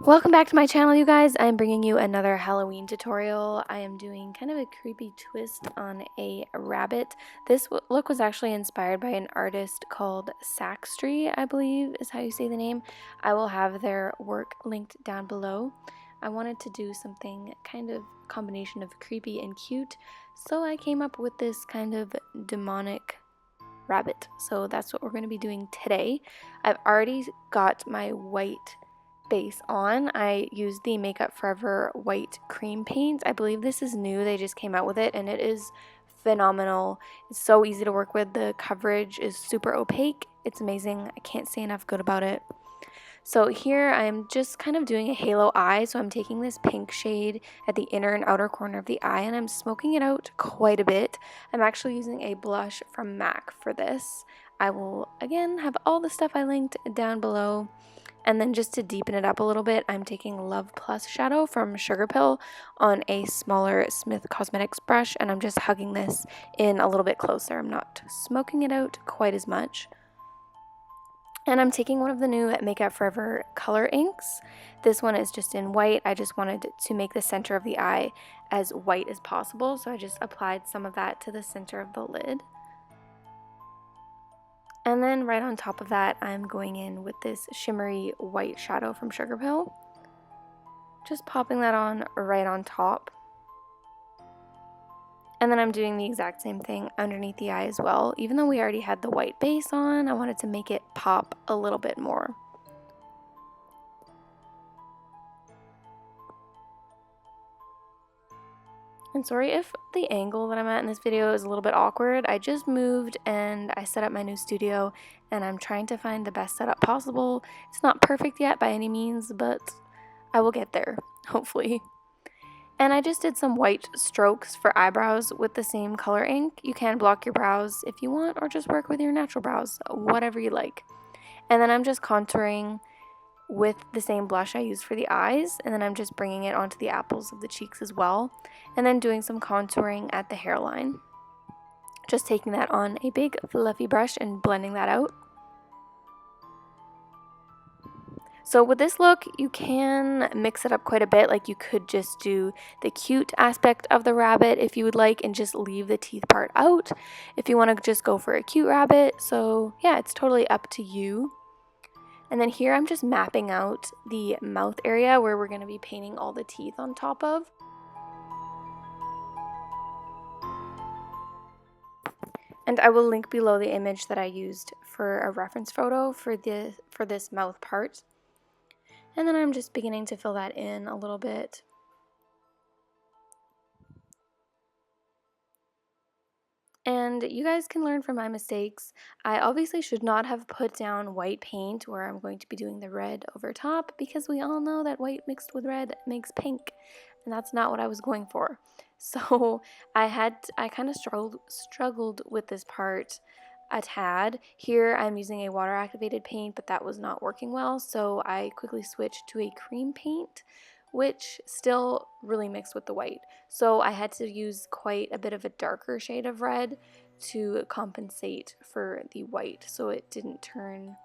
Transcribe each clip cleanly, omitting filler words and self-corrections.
Welcome back to my channel, you guys. I'm bringing you another Halloween tutorial. I am doing kind of a creepy twist on a rabbit. This look was actually inspired by an artist called Saxtree, I believe is how you say the name. I will have their work linked down below. I wanted to do something kind of combination of creepy and cute, so I came up with this kind of demonic rabbit. So that's what we're going to be doing today. I've already got my white base on. I used the Makeup Forever white cream paint. I believe this is new. They just came out with it and it is phenomenal. It's so easy to work with. The coverage is super opaque. It's amazing. I can't say enough good about it. So here I'm just kind of doing a halo eye. So I'm taking this pink shade at the inner and outer corner of the eye and I'm smoking it out quite a bit. I'm actually using a blush from MAC for this. I will again have all the stuff I linked down below. And then just to deepen it up a little bit, I'm taking Love Plus shadow from Sugarpill on a smaller Smith Cosmetics brush, and I'm just hugging this in a little bit closer. I'm not smoking it out quite as much. And I'm taking one of the new Makeup Forever color inks. This one is just in white. I just wanted to make the center of the eye as white as possible, so I just applied some of that to the center of the lid. And then right on top of that, I'm going in with this shimmery white shadow from Sugarpill. Just popping that on right on top. And then I'm doing the exact same thing underneath the eye as well. Even though we already had the white base on, I wanted to make it pop a little bit more. And sorry if the angle that I'm at in this video is a little bit awkward. I just moved and I set up my new studio and I'm trying to find the best setup possible. It's not perfect yet by any means, but I will get there, hopefully. And I just did some white strokes for eyebrows with the same color ink. You can block your brows if you want or just work with your natural brows, whatever you like. And then I'm just contouring with the same blush I used for the eyes, and then I'm just bringing it onto the apples of the cheeks as well, and then doing some contouring at the hairline. Just taking that on a big fluffy brush and blending that out. So with this look, you can mix it up quite a bit. Like you could just do the cute aspect of the rabbit if you would like and just leave the teeth part out if you want to just go for a cute rabbit. So yeah, it's totally up to you. And then here I'm just mapping out the mouth area where we're going to be painting all the teeth on top of. And I will link below the image that I used for a reference photo for this mouth part. And then I'm just beginning to fill that in a little bit. And you guys can learn from my mistakes. I obviously should not have put down white paint where I'm going to be doing the red over top because we all know that white mixed with red makes pink, and that's not what I was going for. So I kind of struggled with this part a tad. Here I'm using a water activated paint, but that was not working well, so I quickly switched to a cream paint, which still really mixed with the white. So I had to use quite a bit of a darker shade of red to compensate for the white so it didn't turn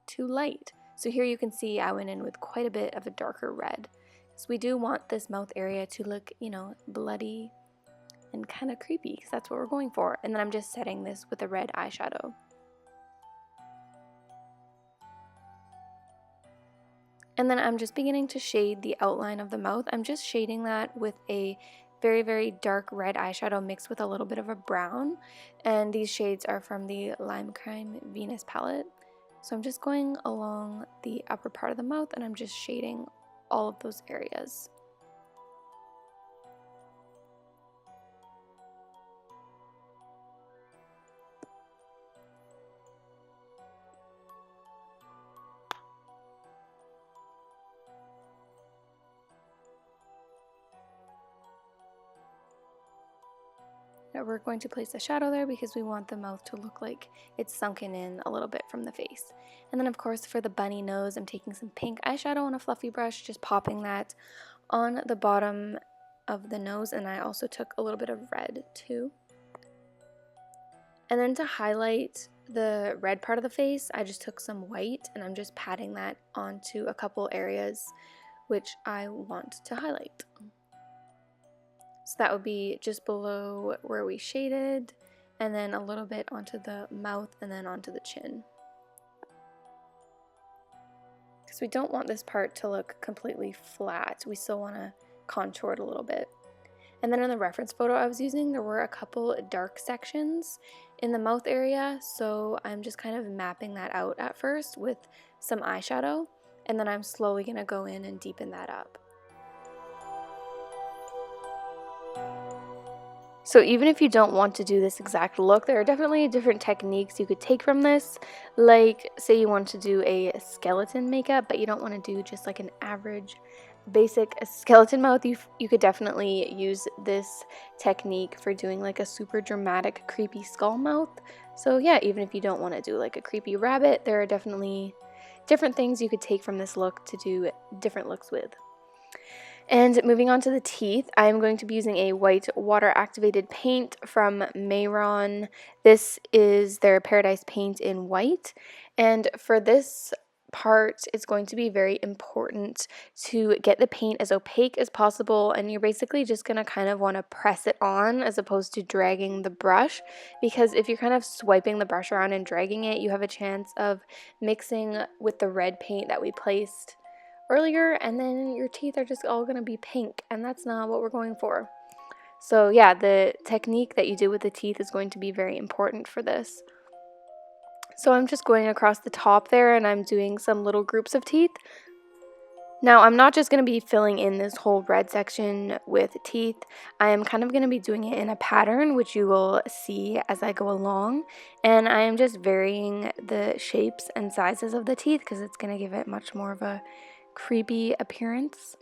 too light. So here you can see I went in with quite a bit of a darker red. So we do want this mouth area to look, you know, bloody and kind of creepy because that's what we're going for. And then I'm just setting this with a red eyeshadow. And then I'm just beginning to shade the outline of the mouth. I'm just shading that with a very, very dark red eyeshadow mixed with a little bit of a brown. And these shades are from the Lime Crime Venus palette. So I'm just going along the upper part of the mouth and I'm just shading all of those areas. We're going to place a shadow there because we want the mouth to look like it's sunken in a little bit from the face. And then of course for the bunny nose, I'm taking some pink eyeshadow on a fluffy brush, just popping that on the bottom of the nose, and I also took a little bit of red too. And then to highlight the red part of the face, I just took some white and I'm just patting that onto a couple areas which I want to highlight. So that would be just below where we shaded, and then a little bit onto the mouth, and then onto the chin. Because we don't want this part to look completely flat. We still want to contour it a little bit. And then in the reference photo I was using, there were a couple dark sections in the mouth area, so I'm just kind of mapping that out at first with some eyeshadow, and then I'm slowly going to go in and deepen that up. So even if you don't want to do this exact look, there are definitely different techniques you could take from this. Like, say you want to do a skeleton makeup, but you don't want to do just like an average basic skeleton mouth, you could definitely use this technique for doing like a super dramatic creepy skull mouth. So yeah, even if you don't want to do like a creepy rabbit, there are definitely different things you could take from this look to do different looks with. And moving on to the teeth, I am going to be using a white water activated paint from Mehron. This is their Paradise paint in white, and for this part, it's going to be very important to get the paint as opaque as possible, and you're basically just going to kind of want to press it on as opposed to dragging the brush, because if you're kind of swiping the brush around and dragging it, you have a chance of mixing with the red paint that we placed earlier, and then your teeth are just all going to be pink, and that's not what we're going for. So yeah, the technique that you do with the teeth is going to be very important for this. So I'm just going across the top there, and I'm doing some little groups of teeth. Now, I'm not just going to be filling in this whole red section with teeth. I am kind of going to be doing it in a pattern, which you will see as I go along. And I am just varying the shapes and sizes of the teeth because it's going to give it much more of a creepy appearance.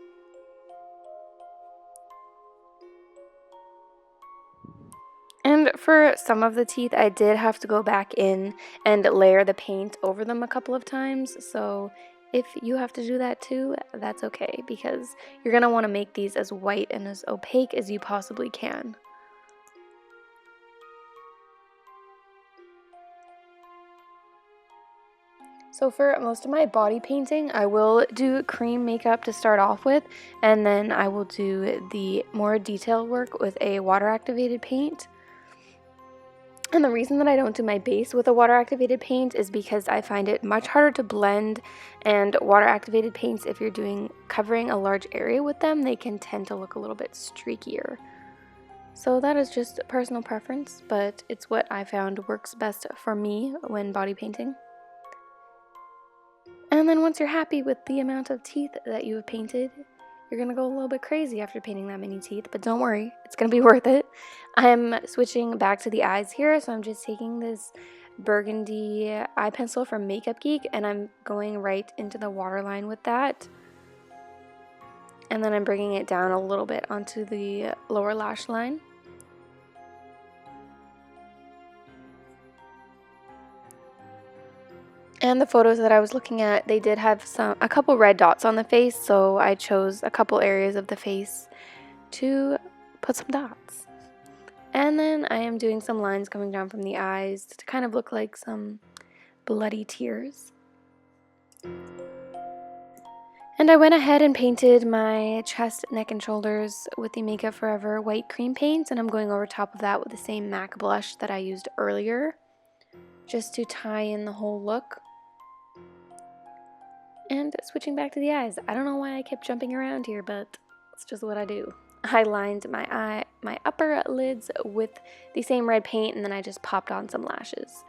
And for some of the teeth, I did have to go back in and layer the paint over them a couple of times. So if you have to do that too, that's okay, because you're going to want to make these as white and as opaque as you possibly can. So for most of my body painting, I will do cream makeup to start off with, and then I will do the more detailed work with a water activated paint. And the reason that I don't do my base with a water activated paint is because I find it much harder to blend, and water activated paints, if you're covering a large area with them, they can tend to look a little bit streakier. So that is just personal preference, but it's what I found works best for me when body painting. And then once you're happy with the amount of teeth that you have painted, you're going to go a little bit crazy after painting that many teeth, but don't worry, it's going to be worth it. I'm switching back to the eyes here, so I'm just taking this burgundy eye pencil from Makeup Geek, and I'm going right into the waterline with that. And then I'm bringing it down a little bit onto the lower lash line. And the photos that I was looking at, they did have a couple red dots on the face, so I chose a couple areas of the face to put some dots. And then I am doing some lines coming down from the eyes to kind of look like some bloody tears. And I went ahead and painted my chest, neck, and shoulders with the Makeup Forever white cream paint, and I'm going over top of that with the same MAC blush that I used earlier, just to tie in the whole look. And switching back to the eyes. I don't know why I kept jumping around here, but it's just what I do. I lined my upper lids with the same red paint, and then I just popped on some lashes.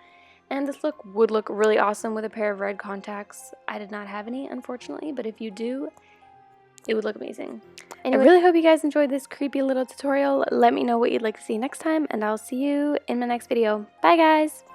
And this look would look really awesome with a pair of red contacts. I did not have any, unfortunately, but if you do, it would look amazing. Anyway, I really hope you guys enjoyed this creepy little tutorial. Let me know what you'd like to see next time, and I'll see you in my next video. Bye, guys!